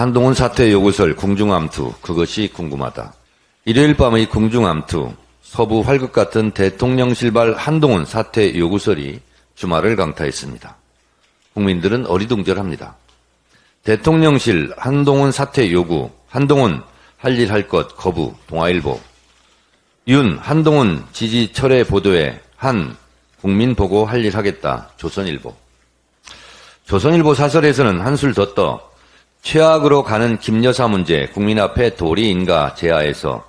한동훈 사퇴 요구설 궁중암투, 그것이 궁금하다. 일요일 밤의 궁중암투, 서부 활극 같은 대통령실발 한동훈 사퇴 요구설이 주말을 강타했습니다. 국민들은 어리둥절합니다. 대통령실 한동훈 사퇴 요구, 한동훈 할 일 할 것 거부, 동아일보. 윤, 한동훈 지지 철회 보도에 한, 국민 보고 할 일 하겠다, 조선일보. 조선일보 사설에서는 한술 더 떠 최악으로 가는 김여사 문제 국민 앞에 도리인가 제하에서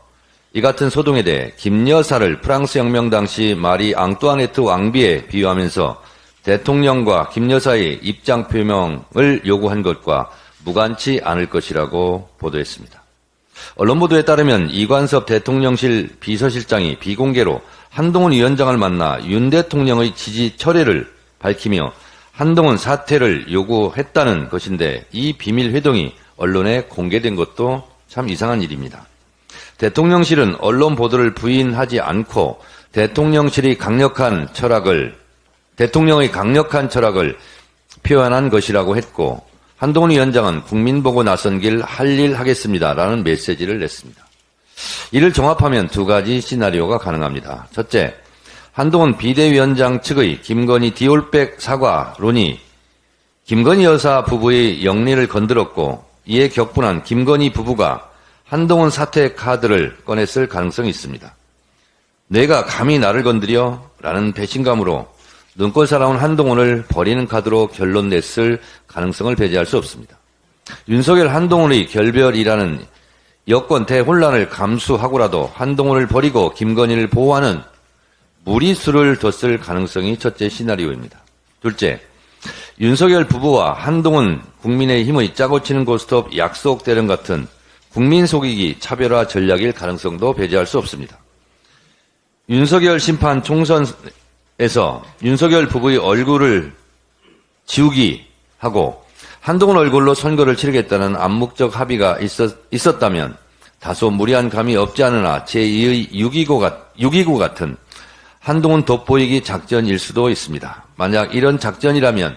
이 같은 소동에 대해 김여사를 프랑스 혁명 당시 마리 앙뚜아네트 왕비에 비유하면서 대통령과 김여사의 입장 표명을 요구한 것과 무관치 않을 것이라고 보도했습니다. 언론 보도에 따르면 이관섭 대통령실 비서실장이 비공개로 한동훈 위원장을 만나 윤 대통령의 지지 철회를 밝히며 한동훈 사퇴를 요구했다는 것인데 이 비밀 회동이 언론에 공개된 것도 참 이상한 일입니다. 대통령실은 언론 보도를 부인하지 않고 대통령의 강력한 철학을 표현한 것이라고 했고 한동훈 위원장은 국민 보고 나선 길 할 일 하겠습니다라는 메시지를 냈습니다. 이를 종합하면 두 가지 시나리오가 가능합니다. 첫째, 한동훈 비대위원장 측의 김건희 디올백 사과론이 김건희 여사 부부의 영리를 건드렸고 이에 격분한 김건희 부부가 한동훈 사퇴 카드를 꺼냈을 가능성이 있습니다. 내가 감히 나를 건드려? 라는 배신감으로 눈꼴 살아온 한동훈을 버리는 카드로 결론 냈을 가능성을 배제할 수 없습니다. 윤석열 한동훈의 결별이라는 여권 대혼란을 감수하고라도 한동훈을 버리고 김건희를 보호하는 무리수를 뒀을 가능성이 첫째 시나리오입니다. 둘째, 윤석열 부부와 한동훈 국민의힘의 짜고 치는 고스톱 약속 대련 같은 국민 속이기 차별화 전략일 가능성도 배제할 수 없습니다. 윤석열 심판 총선에서 윤석열 부부의 얼굴을 지우기 하고 한동훈 얼굴로 선거를 치르겠다는 암묵적 합의가 있었다면 다소 무리한 감이 없지 않으나 제2의 6.29 같은 한동훈 돋보이기 작전일 수도 있습니다. 만약 이런 작전이라면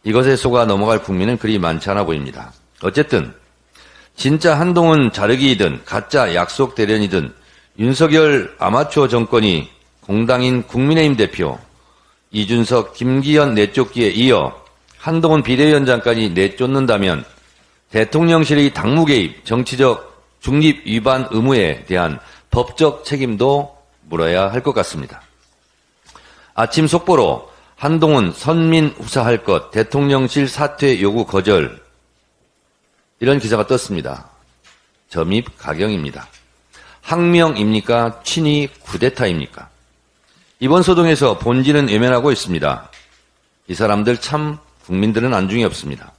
이것에 속아 넘어갈 국민은 그리 많지 않아 보입니다. 어쨌든 진짜 한동훈 자르기이든 가짜 약속 대련이든 윤석열 아마추어 정권이 공당인 국민의힘 대표 이준석, 김기현 내쫓기에 이어 한동훈 비대위원장까지 내쫓는다면 대통령실의 당무 개입, 정치적 중립 위반 의무에 대한 법적 책임도 물어야 할 것 같습니다. 아침 속보로 한동훈 선민 후사할 것, 대통령실 사퇴 요구 거절 이런 기사가 떴습니다. 점입 가경입니다. 항명입니까? 친위 쿠데타입니까? 이번 소동에서 본질은 외면하고 있습니다. 이 사람들 참 국민들은 안중에 없습니다.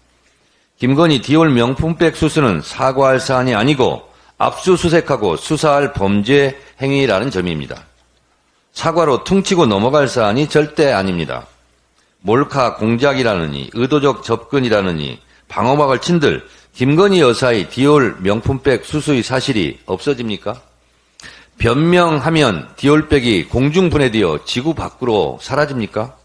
김건희 디올 명품백 수수는 사과할 사안이 아니고 압수수색하고 수사할 범죄 행위라는 점입니다. 사과로 퉁치고 넘어갈 사안이 절대 아닙니다. 몰카 공작이라느니 의도적 접근이라느니 방어막을 친들 김건희 여사의 디올 명품백 수수의 사실이 없어집니까? 변명하면 디올백이 공중분해되어 지구 밖으로 사라집니까?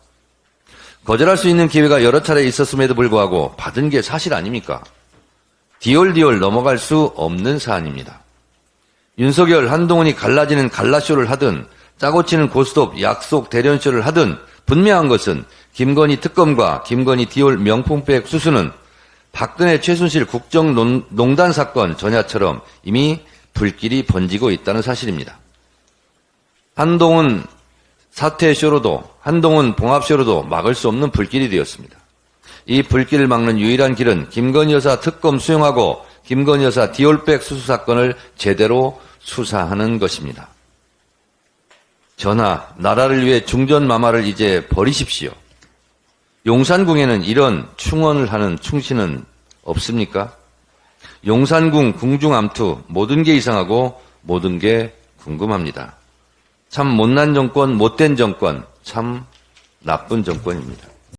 거절할 수 있는 기회가 여러 차례 있었음에도 불구하고 받은 게 사실 아닙니까? 디올 넘어갈 수 없는 사안입니다. 윤석열, 한동훈이 갈라지는 갈라쇼를 하든 짜고 치는 고스톱 약속 대련쇼를 하든 분명한 것은 김건희 특검과 김건희 디올 명품백 수수는 박근혜 최순실 국정농단 사건 전야처럼 이미 불길이 번지고 있다는 사실입니다. 한동훈 사퇴쇼로도 한동훈 봉합쇼로도 막을 수 없는 불길이 되었습니다. 이 불길을 막는 유일한 길은 김건희 여사 특검 수용하고 김건희 여사 디올백 수수 사건을 제대로 수사하는 것입니다. 전하, 나라를 위해 중전마마를 이제 버리십시오. 용산궁에는 이런 충원을 하는 충신은 없습니까? 용산궁 궁중암투 모든 게 이상하고 모든 게 궁금합니다. 참 못난 정권, 못된 정권, 참 나쁜 정권입니다.